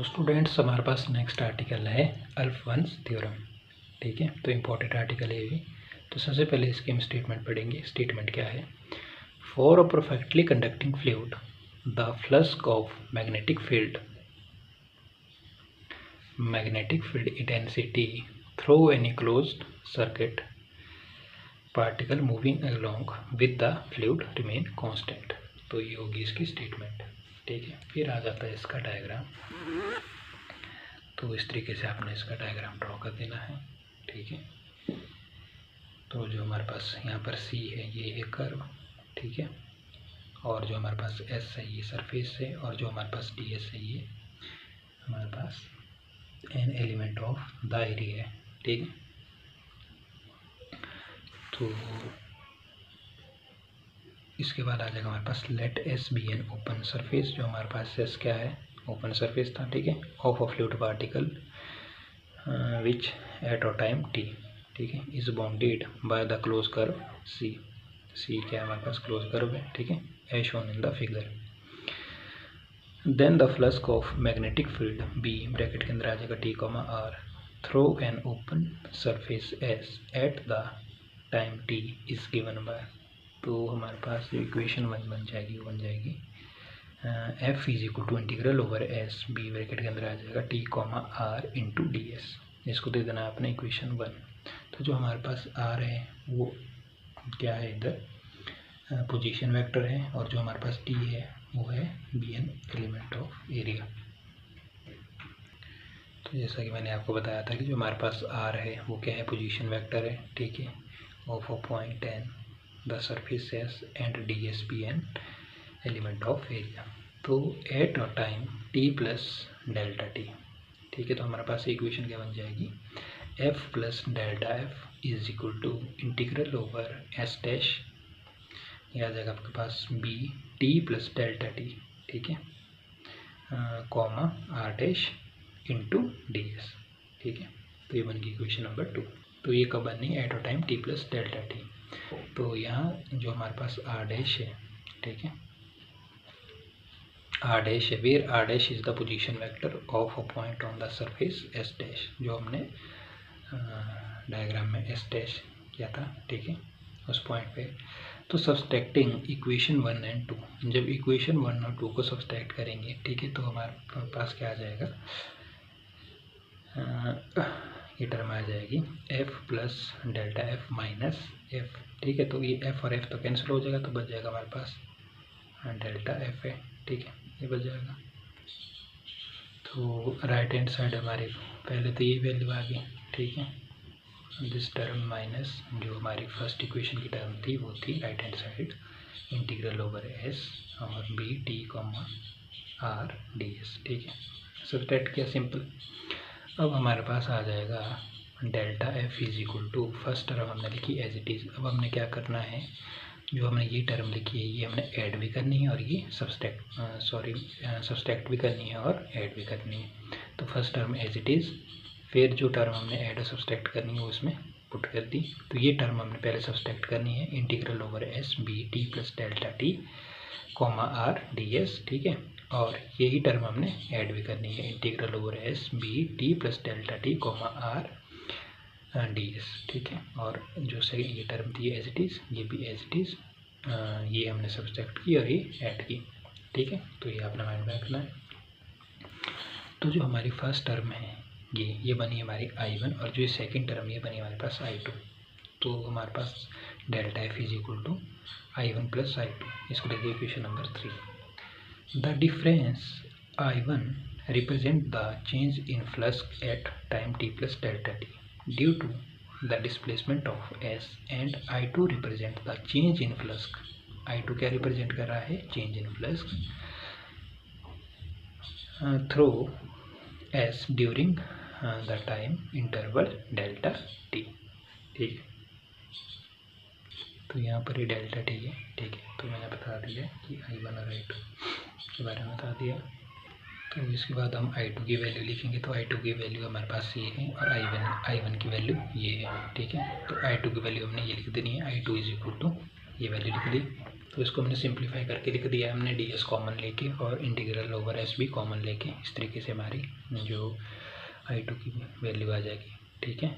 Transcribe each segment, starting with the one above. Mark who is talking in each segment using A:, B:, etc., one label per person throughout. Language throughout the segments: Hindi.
A: तो स्टूडेंट्स हमारे पास नेक्स्ट आर्टिकल है अल्फवंस थ्योरम। ठीक है, तो इम्पोर्टेंट आर्टिकल है ये भी। तो सबसे पहले इसकी हम स्टेटमेंट पढ़ेंगे। स्टेटमेंट क्या है? For a perfectly conducting fluid the flux of magnetic field intensity through any closed circuit particle moving along with the fluid remain constant. तो ये होगी इसकी स्टेटमेंट। ठीक है, फिर आ जाता है इसका डायग्राम। तो इस तरीके से आपने इसका डायग्राम ड्रॉ कर देना है। ठीक है, तो जो हमारे पास यहाँ पर सी है ये है कर्व। ठीक है, और जो हमारे पास एस है ये सरफेस है, और जो हमारे पास डी एस है ये हमारे पास an element of the area है। ठीक है, तो इसके बाद आ जाएगा हमारे पास let S be an open surface. जो हमारे पास एस क्या है? ओपन सरफेस था। ठीक है, of a fluid particle which at a time t. ठीक है, is bounded by the closed curve C. C क्या है हमारे पास? क्लोज कर्व है। ठीक है, as shown in the figure. Then the flux of magnetic field B bracket के अंदर आ जाएगा T comma r through an open surface S at the time t is given by. तो हमारे पास जो इक्वेशन वन बन जाएगी वो बन जाएगी F is equal to integral over S B bracket के अंदर आ जाएगा T comma R into D S. इसको दे देना है अपने इक्वेशन वन। तो जो हमारे पास आर है वो क्या है? इधर पोजीशन वेक्टर है, और जो हमारे पास टी है वो है B an element of area. तो जैसा कि मैंने आपको बताया था कि जो हमारे पास आर है वो क्या है? पोजीशन वेक्टर है। ठीक है, of a point on the surface S and d S be an element of area. तो at a time t plus delta t. ठीक है, तो हमारे पास इक्वेशन क्या बन जाएगी? F plus delta F is equal to integral over S dash, यह आ जाएगा आपके पास B T plus delta t. ठीक है, comma r dash into D S. ठीक है, तो ये बन गई इक्वेशन नंबर 2। तो ये कब बनी? Eight a time t plus delta t. तो यहाँ जो हमारे पास आर डैश है, ठीक है, आर डैश है, where R dash is the position vector of a point on the surface S dash, जो हमने डायग्राम में एस डैश किया था। ठीक है, उस पॉइंट पे। तो सब्सट्रैक्टिंग इक्वेशन 1 एंड 2, जब इक्वेशन 1 और 2 को सब्सट्रैक्ट करेंगे, ठीक है, तो हमारे पास क्या आ जाएगा? ये टर्म आ जाएगी F plus delta F minus F. ठीक है, तो ये एफ और एफ तो कैंसिल हो जाएगा, तो बच जाएगा हमारे पास डेल्टा एफ है। ठीक है, ये बच जाएगा। तो राइट हैंड साइड हमारी पहले तो ये वैल्यू आ गई। ठीक है, दिस टर्म माइनस जो हमारी फर्स्ट इक्वेशन की टर्म थी वो थी right hand side integral over S और B t comma R D S. ठीक है, सब्ट्रैक्ट किया, सिंपल। अब हमारे पास आ जाएगा delta F is equal to, first term हमने लिखी एज इट इज़। अब हमने क्या करना है? जो हमने ये टर्म लिखी है ये हमने ऐड भी करनी है, और ये सब्सट्रैक्ट भी करनी है और ऐड भी करनी है। तो first term as it is, फिर जो टर्म हमने ऐड और सब्सट्रैक्ट करनी है वो इसमें पुट कर दी। तो ये टर्म हमने पहले सब्सट्रैक्ट करनी है, integral over S B T plus delta T comma R D S. ठीक है, और यही टर्म हमने ऐड भी करनी है, integral over S B T plus delta T comma R D S. ठीक है, और जो सही ये टर्म थी एज इट इज़, ये भी एज इट इज़, ये हमने सब्सट्रैक्ट की और ये ऐड की। ठीक है, तो ये आपने माइंड में रखना है। तो जो हमारी फर्स्ट टर्म है ये बनी हमारी I1, और जो सेकंड टर्म ये बनी हमारे पास I2। तो हमारे पास delta F is equal to I1 plus I2। इसको देखिए equation number 3। The difference I1 represent the change in flux at time t plus delta t due to the displacement of S, and I2 represent the change in flux. I2 क्या रिप्रेजेंट कर रहा है? Change in flux through S during the time interval delta t. ठीक है, तो यहाँ पर ही डेल्टा टी है। ठीक है, तो मैंने बता दिया कि I1 और I2 के बारे में बता दिया। तो इसके बाद हम I2 की वैल्यू लिखेंगे। तो I2 की वैल्यू हमारे पास ये है, और I1 की वैल्यू ये है। ठीक है, तो I2 की वैल्यू हमने ये लिख देनी है, I2 इज इक्वल टू, ये वैल्यू लिख दी। तो इसको हमने सिंप्लीफाई करके लिख दिया हमने ds कॉमन लेके और इंटीग्रल ओवर एस भी कॉमन लेके। इस तरीके से हमारी जो I2 की वैल्यू आ जाएगी, ठीक है।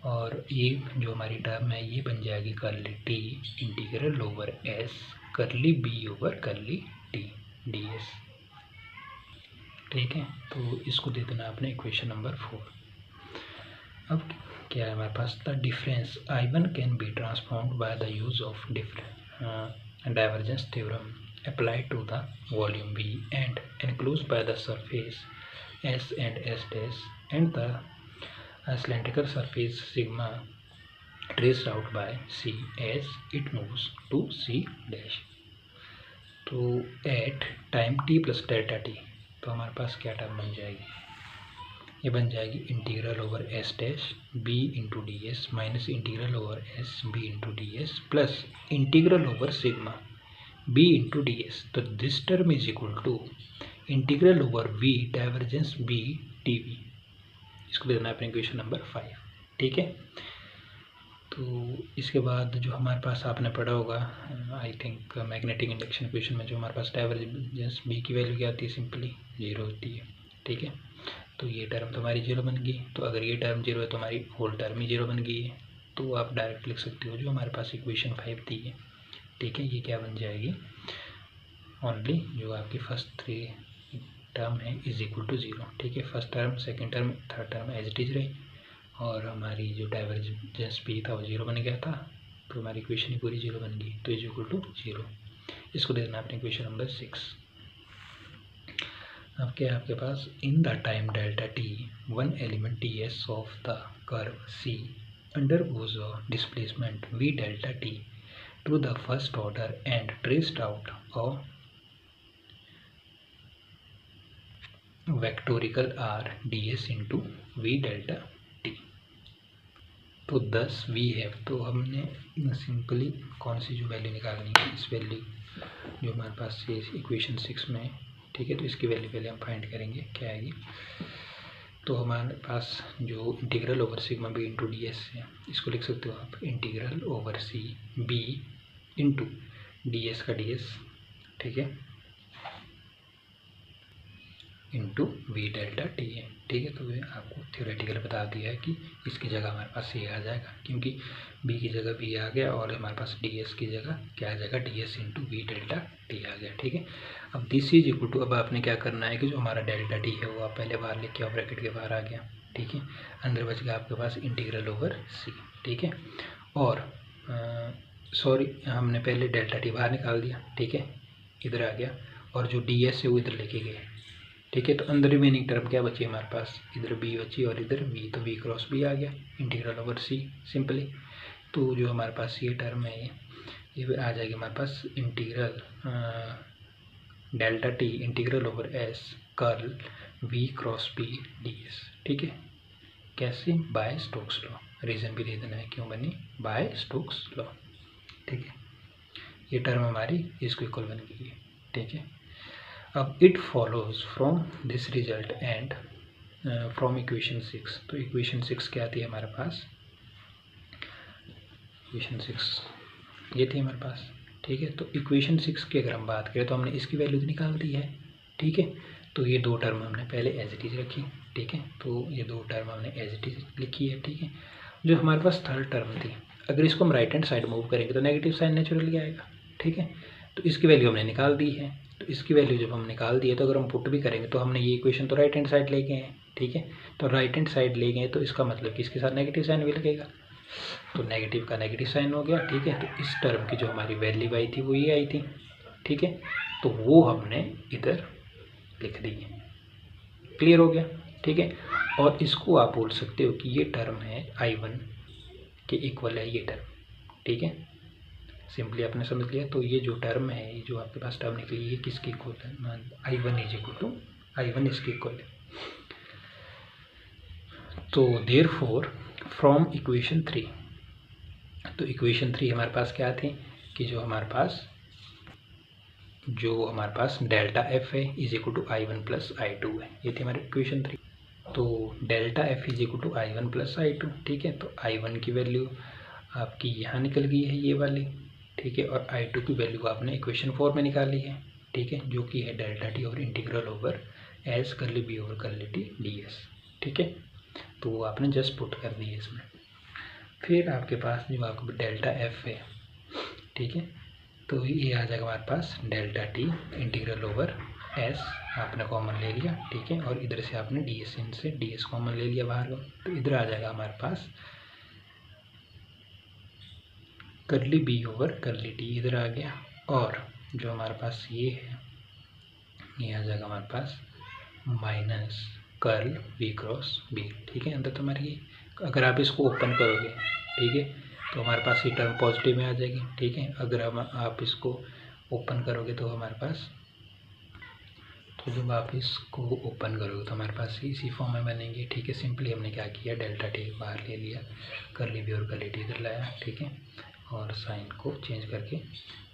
A: और ये जो हमारी टर्म है ये बन जाएगी curly T integral over S curly B over curly T ds, ठीक है। तो इसको दे देना आपने इक्वेशन नंबर 4। अब क्या है हमारे पास, the difference I1 can be transformed by the use of divergence theorem applied to the volume V and enclosed by the surface S and S dash and the cylindrical surface sigma traced out by C as it moves to C dash। तो at time t plus delta t, तो हमारे पास क्या टर्म बन जाएगी, ये बन जाएगी integral over S dash B into D S minus integral over S B into D S plus integral over sigma B into D S. तो this term is equal to integral over V divergence B t V. इसको देना है अपने इक्वेशन नंबर 5, ठीक है। तो इसके बाद जो हमारे पास आपने पढ़ा होगा I think magnetic induction equation में, जो हमारे पास डाइवर्जेंस बी की वैल्यू क्या आती है, सिंपली 0 होती है, ठीक है। तो ये टर्म तो हमारी 0 बन गई। तो अगर ये टर्म 0 है तो हमारी होल टर्म ही 0 बन गई है। तो आप डायरेक्ट लिख सकते हो जो हमारे पास इक्वेशन 5 दी है, ठीक है। ये क्या बन जाएगी, ओनली जो आपकी फर्स्ट 3 टर्म है इज इक्वल टू 0, ठीक है। First term, second term, third term as it is रही और हमारी जो डाइवर्जेंस बी था वो 0 बन गया था। तो हमारी इक्वेशन ही पूरी 0 बन गई, तो इज इक्वल टू 0। इसको दे देना अपने इक्वेशन नंबर 6। अब क्या है आपके पास, in the time delta t one element t S of the curve C undergoes displacement V delta t to the first order and traced out of vectorial r D S into V delta t. तो 10 वी हैव, तो हमने सिंपली कौन सी जो वैल्यू निकालनी है, इस वैल्यू जो हमारे पास ये इक्वेशन 6 में, ठीक है। तो इसकी वैल्यू पहले हम फाइंड करेंगे क्या आएगी। तो हमारे पास जो integral over sigma B into D S है, इसको लिख सकते हो आप integral over C B into D S का डी एस, ठीक है, इंटू वी डेल्टा टी है, ठीक है। तो मैं आपको थ्योरेटिकल बता दिया है कि इसकी जगह हमारे पास ये आ जाएगा, क्योंकि बी की जगह बी आ गया और हमारे पास डी एस की जगह क्या आ जाएगा, d S into V delta t आ गया, ठीक है। अब दिस इज इक्वल टू, अब आपने क्या करना है कि जो हमारा डेल्टा टी है वो आप पहले बाहर लिख के और ब्रैकेट के बाहर आ गया, ठीक है। अंदर बच गया आपके पास इंटीग्रल ओवर सी, ठीक है। और सॉरी, हमने पहले डेल्टा टी बाहर निकाल दिया, ठीक है, इधर आ गया और जो डी एस है वो इधर लेके गए, ठीक है। तो अंदर रिमेनिंग टर्म क्या बची हमारे पास, इधर बी बची और इधर वी, तो वी क्रॉस बी आ गया इंटीग्रल ओवर सी सिंपली। तो जो हमारे पास ये टर्म है ये आ जाएगी हमारे पास integral delta t integral over S curl V cross B d S, ठीक है। कैसे, बाय स्टोक्स लॉ। रीज़न भी दे देना है क्यों बनी, बाय स्टोक्स लॉ, ठीक है। ये टर्म हमारी इसको इक्वल बन गई है, ठीक है। अब it follows from this result and from equation 6, तो इक्वेशन 6 क्या आती है हमारे पास, इक्वेशन 6 ये थी हमारे पास, ठीक है। तो इक्वेशन 6 की अगर हम बात करें तो हमने इसकी वैल्यू निकाल दी है, ठीक है। तो ये दो टर्म हमने पहले एज इट इज रखी, ठीक है। तो ये दो टर्म हमने एज इट इज लिखी है, ठीक है। जो हमारे पास थर्ड टर्म थी, अगर इसको हम राइट हैंड साइड मूव करेंगे तो नेगेटिव साइन नेचुरली आएगा, ठीक है। तो इसकी वैल्यू हमने निकाल दी है। तो इसकी वैल्यू जब हम निकाल दी है तो अगर हम पुट भी करेंगे तो हमने ये इक्वेशन तो राइट हैंड साइड ले गए हैं, ठीक है। तो राइट हैंड साइड ले गए तो इसका मतलब कि इसके साथ नेगेटिव साइन भी लगेगा, तो नेगेटिव का नेगेटिव साइन हो गया, ठीक है। तो इस टर्म की जो हमारी वैल्यू आई थी वो ये आई थी, ठीक है। तो वो हमने इधर लिख दी है, क्लियर हो गया, ठीक है। और इसको आप बोल सकते हो कि ये टर्म है I1 के इक्वल है ये टर्म, ठीक है। सिंपली आपने समझ लिया। तो ये जो टर्म है, ये जो आपके पास टर्म निकली है, किसकी इक्वल है, I1 is equal to I1 इसकी इक्वल है। तो देयरफॉर फ्रॉम इक्वेशन 3, तो इक्वेशन 3 हमारे पास क्या थी कि जो हमारे पास डेल्टा एफ है is equal to I1 plus I2 है, ये थी हमारी इक्वेशन 3। तो delta F is equal to I1 plus I2, ठीक है। तो I1 की वैल्यू आपकी यहाँ निकल गई है ये वाली, ठीक है, और I2 की वैल्यू आपने इक्वेशन 4 में निकाली है, ठीक है, जो कि है delta t over integral over S curly B over curly t d S, ठीक है। तो वो आपने जस्ट पुट कर दी है इसमें। फिर आपके पास जो आपका डेल्टा एफ है, ठीक है, तो ये आ जाएगा हमारे पास delta t integral over S आपने कॉमन ले लिया, ठीक है, और इधर से आपने डी एस इनसे डी एस कॉमन ले लिया बाहर को, तो इधर आ जाएगा हमारे पास करली बी ओवर करली टी इधर आ गया, और जो हमारे पास ये है ये आ जाएगा हमारे पास minus curl B cross B, ठीक है। अंदर तो हमारी ये अगर आप इसको ओपन करोगे, ठीक है, तो हमारे पास ये टर्म पॉजिटिव में आ जाएगी, ठीक है। अगर आप इसको ओपन करोगे तो हमारे पास, तो जब आप इसको ओपन करोगे तो हमारे पास इसी फॉर्म में बनेंगे, ठीक है। सिंपली हमने क्या किया, डेल्टा टी बाहर ले लिया, करली बी और करली टी इधर लाया, ठीक है, और साइन को चेंज करके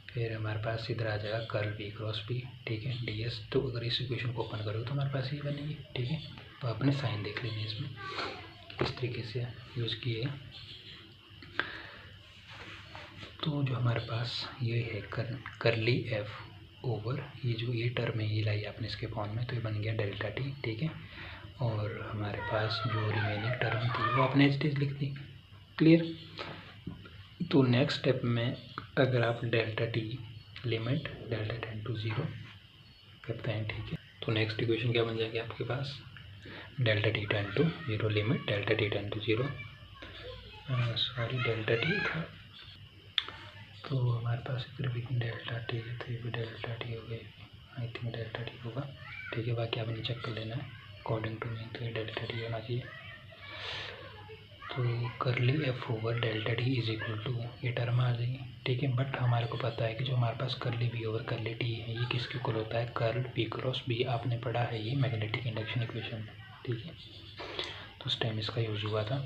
A: फिर हमारे पास इधर आ जाएगा कर्ल बी क्रॉस बी, ठीक है, डी एस। तो अगर इस इक्वेशन को ओपन करोगे तो हमारे पास ये बनेगी, ठीक है। तो आपने साइन देख लेंगे इसमें किस तरीके से यूज़ किए। तो जो हमारे पास ये है करली एफ ओवर ये जो ये टर्म है ये लाई आपने इसके फॉर्म में, तो ये बन गया डेल्टा टी, ठीक है। और हमारे पास जो रिमेनिंग टर्म थी वो आपने एज इट इज लिख दी, क्लियर। तो नेक्स्ट स्टेप में अगर आप delta T limit delta tend to 0 करते हैं, ठीक है, तो नेक्स्ट इक्वेशन क्या बन जाएगी आपके पास, delta t tend to 0 limit delta t tend to 0, sorry delta t था, तो हमारे पास इधर भी डेल्टा टी है, तो ये भी डेल्टा टी हो गई, आई थिंक डेल्टा टी होगा, ठीक है। बाकी आपने चेक कर लेना है अकॉर्डिंग टू मी, तो ये डेल्टा टी होना चाहिए। तो curly F over delta T is equal to ये टर्म आ जाएगी, ठीक है। बट हमारे को पता है कि जो हमारे पास करली बी ओवर करली टी है ये किसके इक्वल होता है, कर्ल बी क्रॉस बी, आपने पढ़ा है ये मैग्नेटिक इंडक्शन इक्वेशन में, ठीक है। तो उस टाइम इसका यूज हुआ था,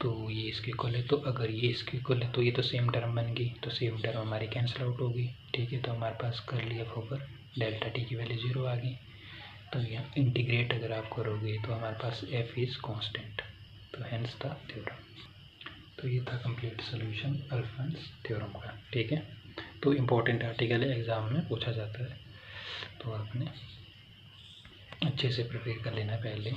A: तो ये इसके इक्वल है, तो अगर ये इसके इक्वल है तो ये तो सेम टर्म बन गई, तो सेम टर्म हमारी कैंसिल आउट होगी, ठीक है। तो हमारे पास करली एफ ओवर डेल्टा टी की वैल्यू 0 आ गई। तो यहाँ इंटीग्रेट अगर आप करोगे तो हमारे पास एफ इज़ कॉन्स्टेंट, तो हेंस द थ्योरम। तो ये था कंप्लीट सोल्यूशन अल्फांस थ्योरम का, ठीक है। तो इम्पोर्टेंट आर्टिकल है, एग्ज़ाम में पूछा जाता है, तो आपने अच्छे से प्रिपेयर कर लेना पहले।